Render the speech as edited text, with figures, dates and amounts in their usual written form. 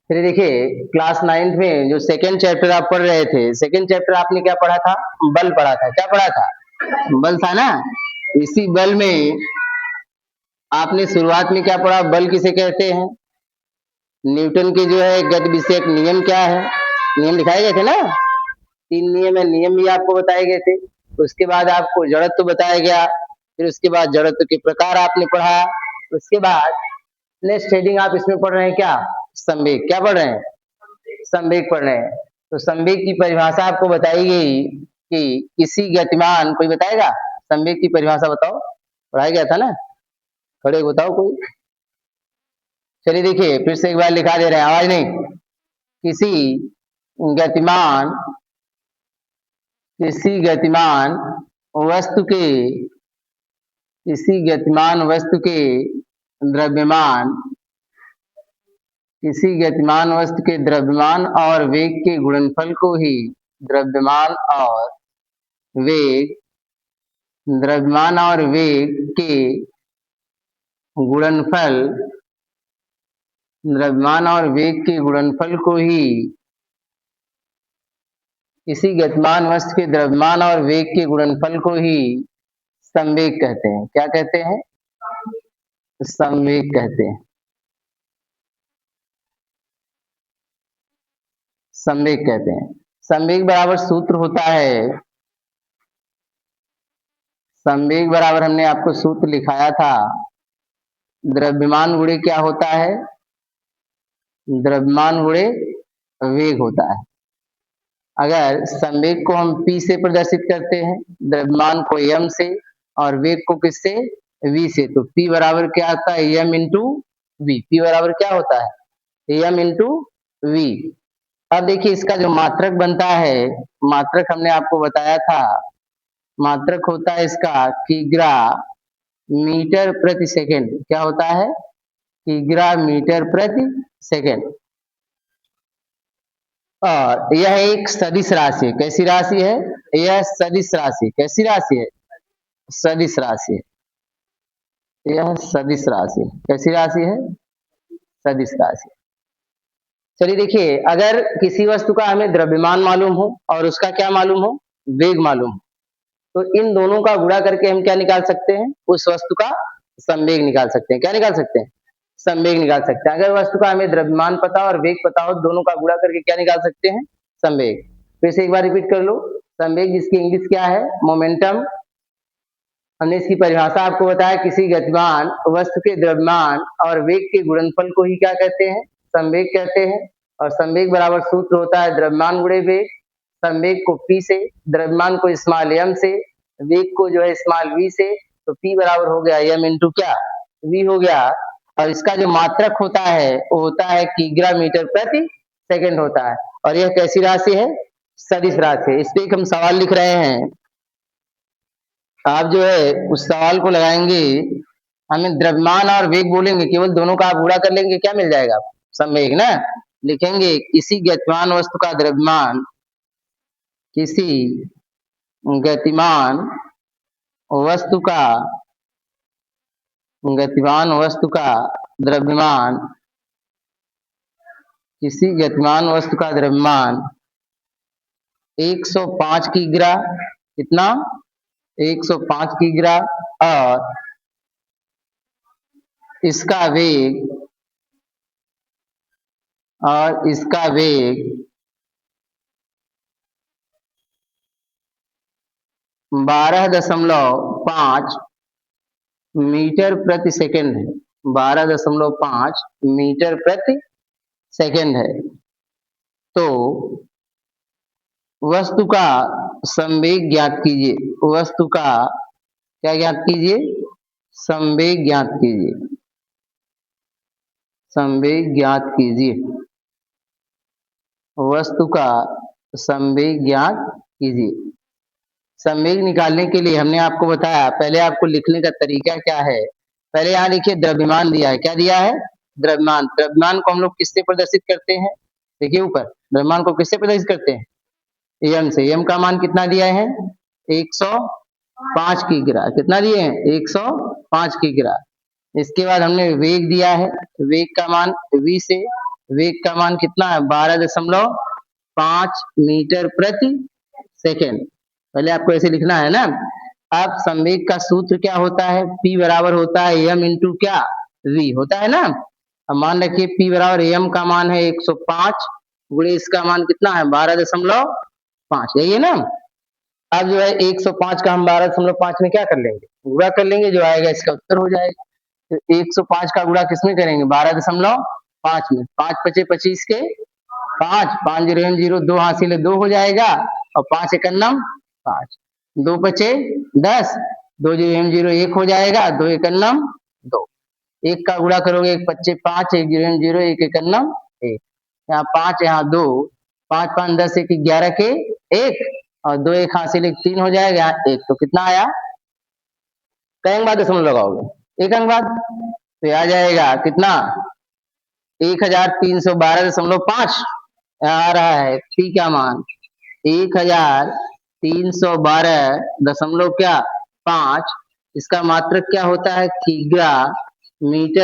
फिर देखिए class 9th में जो सेकंड चैप्टर आप पढ़ रहे थे, सेकंड चैप्टर आपने क्या पढ़ा था? बल पढ़ा था। क्या पढ़ा था? बल था ना। इसी बल में आपने शुरुआत में क्या पढ़ा? बल किसे कहते हैं? न्यूटन के जो है गति विषयक नियम क्या है? नियम दिखाए गए थे ना। 3 नियम है, नियम भी आपको बताए गए थे। उसके बाद आपको जड़त्व बताया गया। फिर उसके बाद जड़त्व के प्रकार आपने पढ़ा। उसके बाद नेक्स्ट हेडिंग आप इसमें पढ़ रहे हैं क्या? संवेग। क्या पढ़ रहे हैं? संवेग पढ़ रहे हैं। तो संवेग की परिभाषा आपको बताई गई कि किसी गतिमान, कोई बताएगा? संवेग की परिभाषा बताओ। पढ़ाया गया था ना। खड़े हो बताओ कोई। चलिए देखिए फिर से एक बार लिखा दे रहे हैं, आवाज नहीं। किसी गतिमान किसी गतिमान वस्तु के किसी गतिमान वस्तु के द्रव्यमान किसी गतिमान वस्तु के द्रव्यमान और वेग के गुणनफल को ही द्रव्यमान और वेग द्रव्यमान और वेग के गुणनफल द्रव्यमान और वेग के गुणनफल को ही किसी गतिमान वस्तु के द्रव्यमान और वेग के गुणनफल को ही संवेग कहते हैं। क्या कहते हैं? संवेग कहते हैं। संवेग कहते हैं। संवेग बराबर सूत्र होता है। संवेग बराबर हमने आपको सूत्र लिखाया था। द्रव्यमान गुणे क्या होता है? द्रव्यमान गुणे वेग होता है। अगर संवेग को हम P से प्रदर्शित करते हैं, द्रव्यमान को m से और वेग को किससे? v से, तो P बराबर क्या आता है? m into we. P बराबर क्या होता है? m into v. अब देखिए इसका जो मात्रक बनता है, मात्रक हमने आपको बताया था, मात्रक होता है इसका किग्रा मीटर प्रति सेकेंड। क्या होता है? किग्रा मीटर प्रति सेकेंड। और यह एक सदिश राशि है। कैसी राशि है? यह सदिश राशि। कैसी राशि है? सदिश राशि है। यह सदिश राशि है। कैसी राशि है? सदिश राशि। चलिए देखिए, अगर किसी वस्तु का हमें द्रव्यमान मालूम हो और उसका क्या मालूम हो? वेग मालूम हो, तो इन दोनों का गुणा करके हम क्या निकाल सकते हैं? उस वस्तु का संवेग निकाल सकते हैं। क्या निकाल सकते हैं? संवेग निकाल सकते हैं। अगर वस्तु का हमें द्रव्यमान पता और वेग पता हो, दोनों का गुणा करके क्या निकाल सकते हैं? संवेग। फिर से एक बार रिपीट कर लो। संवेग जिसकी इंग्लिश क्या है? मोमेंटम। हमने इसकी परिभाषा आपको बताया, किसी गतिमान वस्तु के द्रव्यमान और वेग के गुणनफल को ही क्या कहते हैं? संवेग कहते हैं। और संवेग बराबर सूत्र होता है द्रव्यमान गुणे वेग। संवेग को P से, द्रव्यमान को स्मॉल m से, वेग को जो है स्मॉल v से, तो P बराबर हो गया m इंटू क्या? v हो गया। और इसका जो मात्रक होता है वो होता है किग्रा मीटर प्रति सेकंड होता है। और यह कैसी राशि है? सदिश राशि है। इस पे एक हम सवाल लिख रहे हैं। आप जो है उस सवाल को लगाएंगे, हमें द्रव्यमान और वेग बोलेंगे, केवल दोनों का आप गुणा कर लेंगे, क्या मिल जाएगा? संवेग ना। लिखेंगे किसी गतिमान वस्तु का द्रव्यमान, किसी गतिमान वस्तु का गतिमान वस्तु का द्रव्यमान, किसी गतिमान वस्तु का द्रव्यमान 105 किग्रा। कितना? 105 किग्रा। और इसका वेग 12.5 मीटर प्रति सेकंड है। 12.5 मीटर प्रति सेकंड है। तो वस्तु का संवेग ज्ञात कीजिए। वस्तु का क्या ज्ञात कीजिए? संवेग ज्ञात कीजिए। संवेग ज्ञात कीजिए। वस्तु का संवेग ज्ञात कीजिए। संवेग निकालने के लिए हमने आपको बताया, पहले आपको लिखने का तरीका क्या है। पहले यहाँ देखिए द्रव्यमान दिया है। क्या दिया है? द्रव्यमान। द्रव्यमान को हम लोग किससे प्रदर्शित करते हैं? देखिए ऊपर, द्रव्यमान को किससे प्रदर्शित करते हैं? m से। m का मान कितना दिया है? 105 किग्रा। कितना दिए हैं? 105 किग्रा। इसके बाद हमने वेग दिया है, वेग का मान v से, वेग का मान कितना है? 12.5 मीटर प्रति सेकेंड। पहले आपको ऐसे लिखना है ना। अब संवेग का सूत्र क्या होता है? P बराबर होता है m इंटू क्या? V होता है ना। अब मान रखिए P बराबर m का मान है 105 गुणे इसका मान कितना है? 12.5, यही है ना। अब जो है 105 का हम 12.5 में क्या कर लेंगे? गुणा कर लेंगे, जो आएगा इसका उत्तर हो जाएगा। तो 105 का गुणा किसमें करेंगे? 12.5 में। 5 पचे 25 के 5, 5 जीरो एम जीरो, 2 हासिल है 2 हो जाएगा, और 5 एकन्नम 5, 2 पचे 10, 2 जीरो एम जीरो 1 हो जाएगा, 2 एकन्नम 2। 1 का गुणा करोगे 1 पच्चे 5, 1 जीरो एम जीरो, 1 एकन्नम 1। यहाँ 5 यहाँ 2, 5 5 10 1 11 के 1, और 2 1 हासिल 1 3 हो जाएगा, यहाँ 1। तो कितना आया? कई अंक बाद दशमलव लगाओगे? 1 अंक बाद। तो आ जाएगा कितना? 1312.5 आ रहा है पी का मान 1312 दशमलव क्या 5। इसका मात्रक क्या होता है? किग्रा मीटर